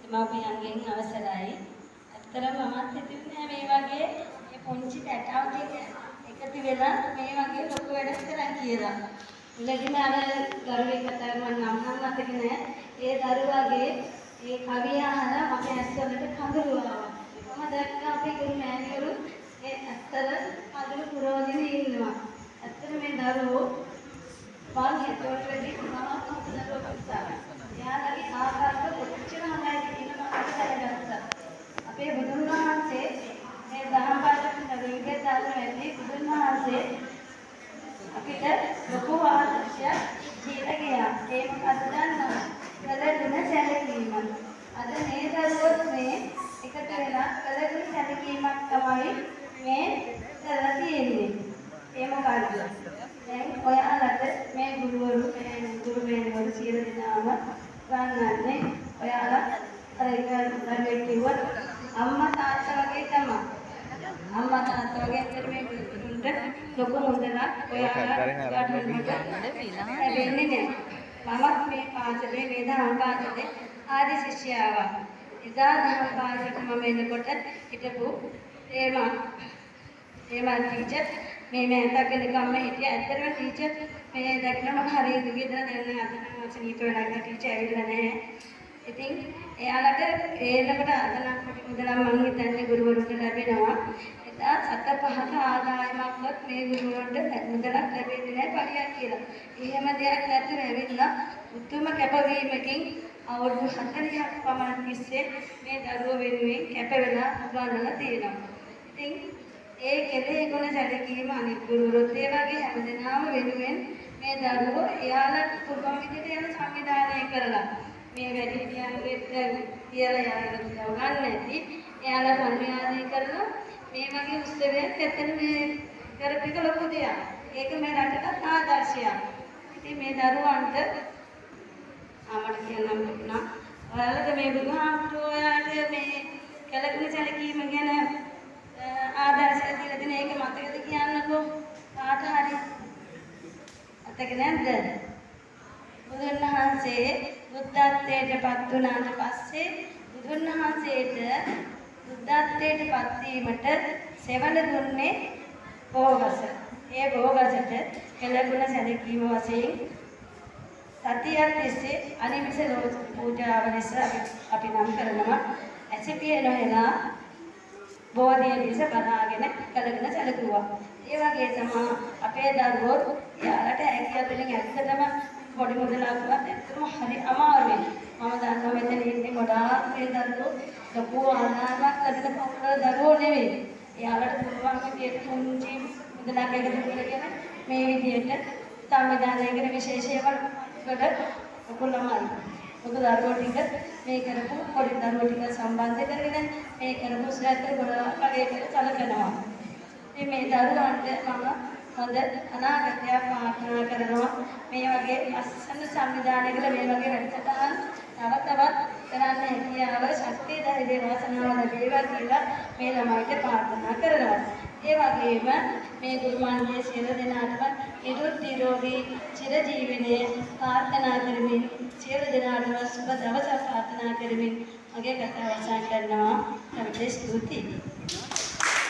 දෙමාපියන්ගෙන් අවසරයි. ඇත්තටම මමත් හිතුවේ මේ වගේ මේ පොන්චි පැටාව ටික එකතු වෙලා මේ වගේ ලොකු වැඩක් කරන් කියලා. ඉලගින අර දරුවෙක් කතා කරන නම් මතක නෑ. ඒ දරුවාගේ ඒ කවිය අහලා මගේ ඇස්වලට කඳුළු ආවා. මම දැක්කා අපේ ගුරු මෑණිවරු ඒ ඇත්තට කඳුළු පුරවගෙන ඉන්නවා. ඇත්තට මේ දරුවෝ මම හිතුවට වැඩි මම හොඳ දරුවෝ පිටසාරයි. එයාලගේ ආකාරය කොච්චර හොඳයිද කියන මම හිතලා අපේ බුදුන් වහන්සේ මේ දහම් පාඩම් දෙවියන් දාන වැඩි බුදුන් වහන්සේ අපිට ලොකු ආදර්ශයක් දීලා ගියා. ඒ මොකද දන්නවද? කලගුණ සැලකීම. අද මේ දරුවෝ මේ එකට වෙලා කලගුණ සැලකීමක් තමයි මේ කරලා තියෙන්නේ. ඒ මොකද්ද? දැන් ඔයාලට මේ ගුරුවරු ගුරුමෑණිවරු සියලු දෙනාම ගන්නන්නේ ඔයාලා අර එක දරුවෙක් කිව්වොත් අම්මා තාත්තා වගේ තමයි. අම්මා තාත්තා වගේ අතර මේ ගුරුතුන්ට ලොකු මුදලක් ඔයාලා ගන්නකොට ලැබෙන්නේ නැහැ. මමත් මේ පාසලේ වේදනා පාසලේ ආදි ශිෂ්‍යාවක්. එදා දහම් පාසලට මම එනකොට හිටපු ඒමා ටීචර් මේ මෑතකගෙන ගම්ම හිටිය. ඇත්තටම ටීචර් මේ දැක්කම හරියට ගෙදර දැන් අද සනීප වෙලා ඉන්න ටීචර් ඇවිල්ලා නැහැ. ඉතින් එයාලට ඒනකට අදනම් කොට මුදලක් මම හිතන්නේ ගුරුවරුන්ට ලැබෙනවා. එදා 7-5ක ආදායමක්වත් මේ ගුරුවරුන්ට මුදලක් ලැබෙන්නේ නැහැ පරියක් කියලා. එහෙම දෙයක් නැතුව ඇවිල්ලා උතුම් කැපවීමකින් අවුරුදු 40ක් පමණ තිස්සේ මේ දරුවෝ වෙනුවෙන් කැප වෙලා උගන්වලා තියෙනවා. ඉතින් ඒ කෙලෙහි ගුණ සැලකීම අනිත් ගුරුවරුත් ඒ වගේ හැමදෙනාම වෙනුවෙන් මේ දරුවෝ එයාලා පුළුවන් විදිහට යන සංවිධානය කරලා මේ වැඩිහිටියන්ගෙත් කියලා යාළුවෝ ගන්න නැති එයාලා සංවිධානය කරලා මේ වගේ උත්සවයක් ඇත්තට මේ කරපිට ලොකු දෙයක්. ඒක මේ රටට ආදර්ශයක්. ඉතින් මේ දරුවන්ට අපට කියන්න පුළුවන් ඔයාලට මේ බුදුහාමුදුරුවෝ ඔයාලට මේ කලගුණ සැලකීම ගැන ආදර්ශය දීලා දෙන එක මතකද කියන්නකෝ කාට හරි මතක නැද්ද? බුදුන් වහන්සේ බුද්ධත්වයට පත් වුණාට පස්සේ බුදුන් වහන්සේට බුද්ධත්වයට පත් වීමට සෙවණ දුන්නේ බෝවස. ඒ බෝවසට කලගුණ සැලකීම වශයෙන් සතියක් තිස්සේ අනිමිස රෝස පූජාව ලෙස අපි නම් කරනවා. ඇසිපිය නොහෙලා බෝධිය දිස බලාගෙන කලගෙන සැලකුවා. ඒ වගේ තමයි අපේ දරුවෝ යාලට හැකියාව දෙන්න ඇත්තටම පොඩි මුදලක්වත් ඇත්තටම හරි අමාරුයි. මම දන්නවා මෙතන ඉන්නේ ගොඩාක් මේ දරුවෝ ලොකු ආදායමක් ලැබෙන පොතේ දරුවෝ නෙවෙයි. යාලට පුළුවන් විදියට පුංචි මුදලක් එකතු කරගෙන මේ විදියට සංවිධානයකට විශේෂයෙන්ම ලොකු ළමයි ඔබ දරුවෝ ටික මේ කරපු පොඩි දරුවෝ ටික සම්බන්ධ කරගෙන මේ කරපු ශ්‍රේෂ්ඨ ගොඩක් කඩේකට සැලකනවා. ඉතින් මේ දරුවන්ට මම හොඳ අනාගතයක් ප්‍රාර්ථනා කරනවා. මේ වගේ අසන්න සංවිධානයකට මේ වගේ වැඩසටහන් තව තවත් කරන්න හැකියාව ශක්තිය ධෛර්යය වාසනාව ලැබේවා කියලා මේ ළමයිට ප්‍රාර්ථනා කරනවා. ඒ වගේම මේ ගුරුමන්ගේ සියලු දෙනාටම නිරෝගී චිරජීවනයේ ප්‍රාර්ථනා කරමින් සියලු දෙනාටම සුබ දවසක් ප්‍රාර්ථනා කරමින් මගේ කතාව අවසන් කරනවා. අපිට ස්තුතියි.